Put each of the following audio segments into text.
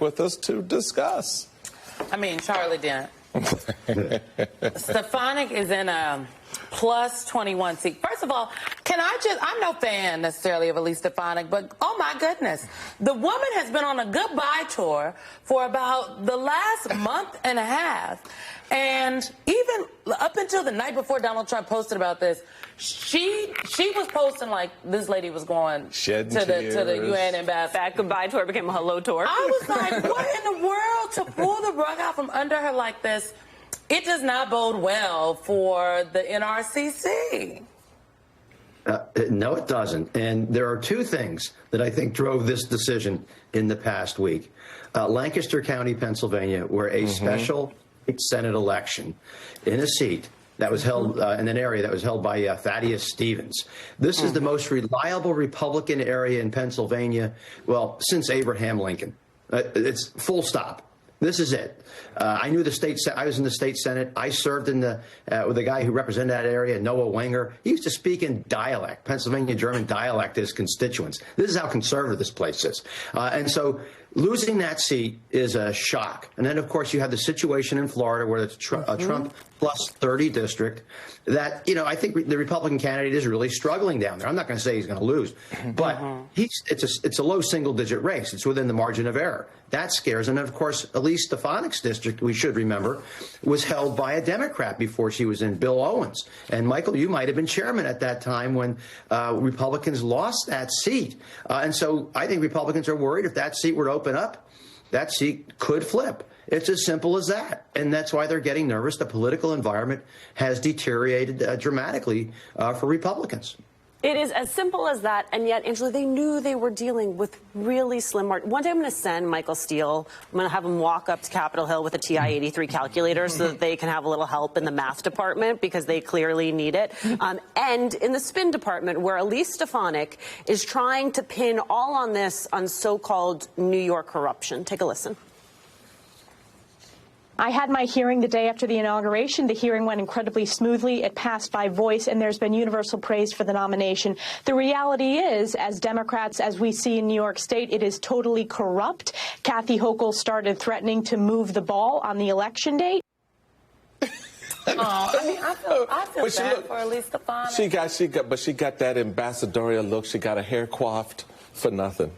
with us to discuss. I mean, Charlie Dent. Stefanik is in a plus 21 seat. First of all, I'm no fan necessarily of Elise Stefanik, but oh my goodness, the woman has been on a goodbye tour for about the last month and a half. And even up until the night before Donald Trump posted about this, she was posting like this lady was going to the UN ambassador. That goodbye tour became a hello tour. I was like, what in the world, to pull the rug out from under her like this? It does not bode well for the NRCC. No, it doesn't. And there are two things that I think drove this decision in the past week. Lancaster County, Pennsylvania, where a special Senate election in a seat that was held in an area that was held by Thaddeus Stevens. This is the most reliable Republican area in Pennsylvania, well, since Abraham Lincoln. It's full stop. This is it. I knew the state. I was in the state Senate. I served in with a guy who represented that area, Noah Wenger. He used to speak in dialect, Pennsylvania German dialect, to his constituents. This is how conservative this place is. And so losing that seat is a shock. And then, of course, you have the situation in Florida where it's a Trump plus 30 district that, I think the Republican candidate is really struggling down there. I'm not going to say he's going to lose, but it's a low single-digit race. It's within the margin of error. That scares. And, of course, Elise Stefanik's district, we should remember, was held by a Democrat before she was in, Bill Owens. And, Michael, you might have been chairman at that time when Republicans lost that seat. And so I think Republicans are worried if that seat were to open up, that seat could flip. It's as simple as that. And that's why they're getting nervous. The political environment has deteriorated dramatically for Republicans. It is as simple as that, and yet, Angela, they knew they were dealing with really slim margins. One day I'm going to send Michael Steele, I'm going to have him walk up to Capitol Hill with a TI-83 calculator so that they can have a little help in the math department, because they clearly need it. And in the spin department, where Elise Stefanik is trying to pin all on this on so-called New York corruption. Take a listen. I had my hearing the day after the inauguration. The hearing went incredibly smoothly. It passed by voice, and there's been universal praise for the nomination. The reality is, as Democrats, as we see in New York State, it is totally corrupt. Kathy Hochul started threatening to move the ball on the election date. I feel bad for Elise Stefanik. She got that ambassadorial look. She got her hair coiffed for nothing.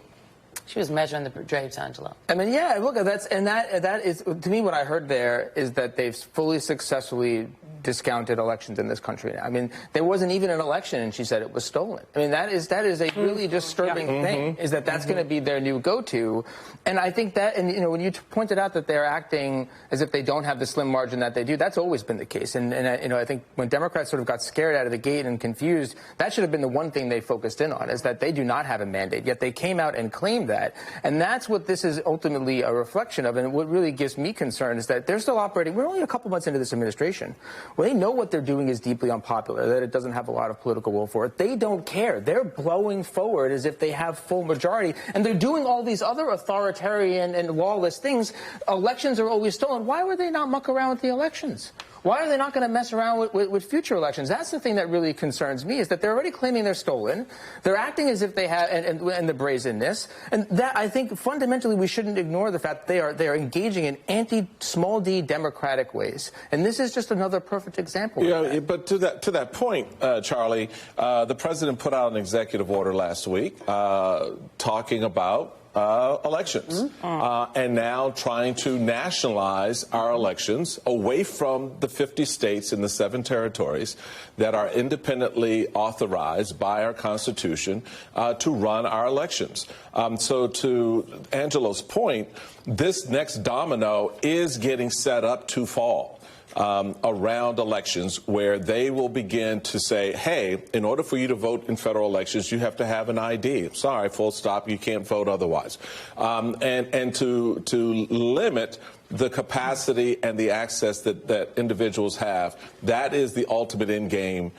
She was measuring the drapes, Angelo. I mean, yeah, look, that is, to me, what I heard there is that they've fully successfully discounted elections in this country. I mean, there wasn't even an election, and she said it was stolen. I mean, that is a really disturbing thing, is that's going to be their new go-to. And I think that, and when you pointed out that they're acting as if they don't have the slim margin that they do, that's always been the case. And I think when Democrats sort of got scared out of the gate and confused, that should have been the one thing they focused in on, is that they do not have a mandate. Yet they came out and claimed that. And that's what this is ultimately a reflection of. And what really gives me concern is that they're still operating. We're only a couple months into this administration. Well, they know what they're doing is deeply unpopular, that it doesn't have a lot of political will for it. They don't care. They're blowing forward as if they have full majority. And they're doing all these other authoritarian and lawless things. Elections are always stolen. Why would they not muck around with the elections? Why are they not going to mess around with future elections? That's the thing that really concerns me, is that they're already claiming they're stolen. They're acting as if they have, and the brazenness. And that, I think, fundamentally, we shouldn't ignore the fact that they are engaging in anti-small d democratic ways. And this is just another perfect example. Yeah, but to that point, Charlie, the president put out an executive order last week talking about elections, and now trying to nationalize our elections away from the 50 states and the 7 territories that are independently authorized by our Constitution to run our elections. So to Angelo's point, this next domino is getting set up to fall around elections, where they will begin to say, hey, in order for you to vote in federal elections, you have to have an ID. Sorry, full stop, you can't vote otherwise. And to limit the capacity and the access that individuals have, that is the ultimate end game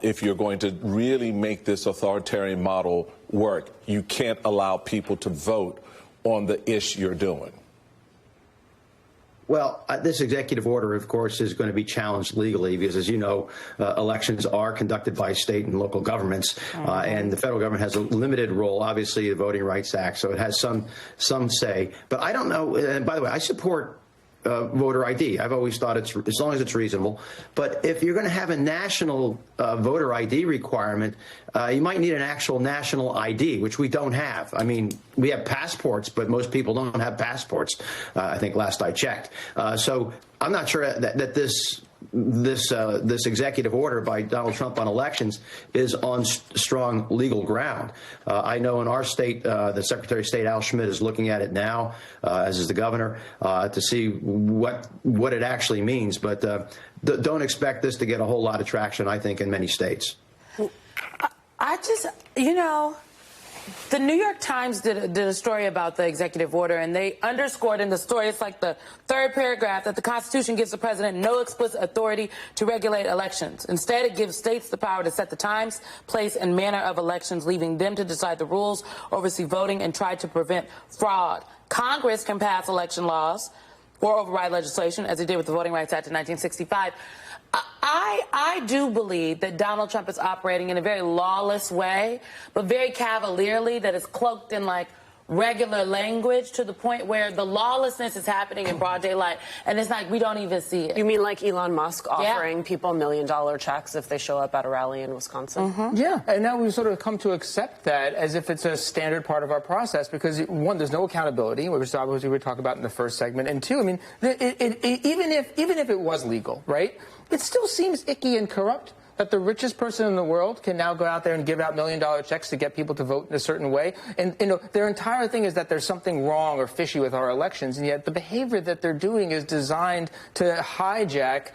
if you're going to really make this authoritarian model work. You can't allow people to vote on the ish you're doing. Well, this executive order, of course, is going to be challenged legally because, as you know, elections are conducted by state and local governments, and the federal government has a limited role, obviously, the Voting Rights Act, so it has some say. But I don't know, and by the way, I support voter ID. I've always thought it's, as long as it's reasonable. But if you're going to have a national voter ID requirement, you might need an actual national ID, which we don't have. I mean, we have passports, but most people don't have passports, I think last I checked. So I'm not sure that this executive order by Donald Trump on elections is on strong legal ground. I know in our state, the Secretary of State Al Schmidt is looking at it now, as is the governor, to see what it actually means. But don't expect this to get a whole lot of traction, I think, in many states. I just, the New York Times did a story about the executive order, and they underscored in the story, it's like the third paragraph, that the Constitution gives the president no explicit authority to regulate elections. Instead, it gives states the power to set the times, place, and manner of elections, leaving them to decide the rules, oversee voting, and try to prevent fraud. Congress can pass election laws or override legislation, as it did with the Voting Rights Act in 1965. I do believe that Donald Trump is operating in a very lawless way, but very cavalierly, that is cloaked in like regular language to the point where the lawlessness is happening in broad daylight, and it's like we don't even see it. You mean like Elon Musk offering people $1 million checks if they show up at a rally in Wisconsin? Yeah, and now we've sort of come to accept that as if it's a standard part of our process because, one, there's no accountability, which obviously we were talking about in the first segment, and two, I mean, even if it was legal, right, it still seems icky and corrupt that the richest person in the world can now go out there and give out $1 million checks to get people to vote in a certain way. And, their entire thing is that there's something wrong or fishy with our elections, and yet the behavior that they're doing is designed to hijack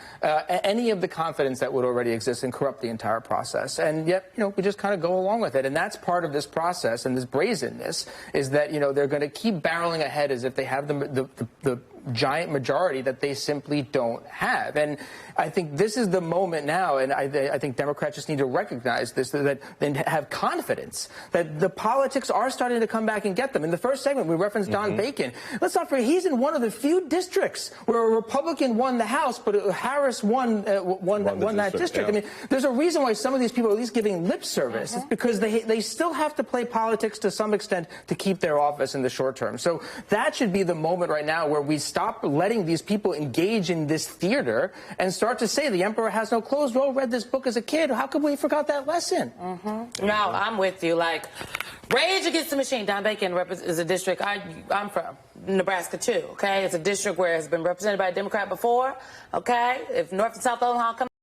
any of the confidence that would already exist and corrupt the entire process. And yet, we just kind of go along with it. And that's part of this process, and this brazenness is that, they're going to keep barreling ahead as if they have the giant majority that they simply don't have. And I think this is the moment now, and I think Democrats just need to recognize this, that and have confidence that the politics are starting to come back and get them. In the first segment, we referenced Don Bacon. Let's not forget, he's in one of the few districts where a Republican won the House, but Harris won that district. Yeah. I mean, there's a reason why some of these people are at least giving lip service. It's because they still have to play politics to some extent to keep their office in the short term. So that should be the moment right now where we stop letting these people engage in this theater and start to say the emperor has no clothes. We all read this book as a kid. How could we forgot that lesson? No, I'm with you. Like, Rage Against the Machine. Don Bacon is a district I'm from, Nebraska too. Okay, it's a district where it's been represented by a Democrat before. Okay, if North and South Omaha come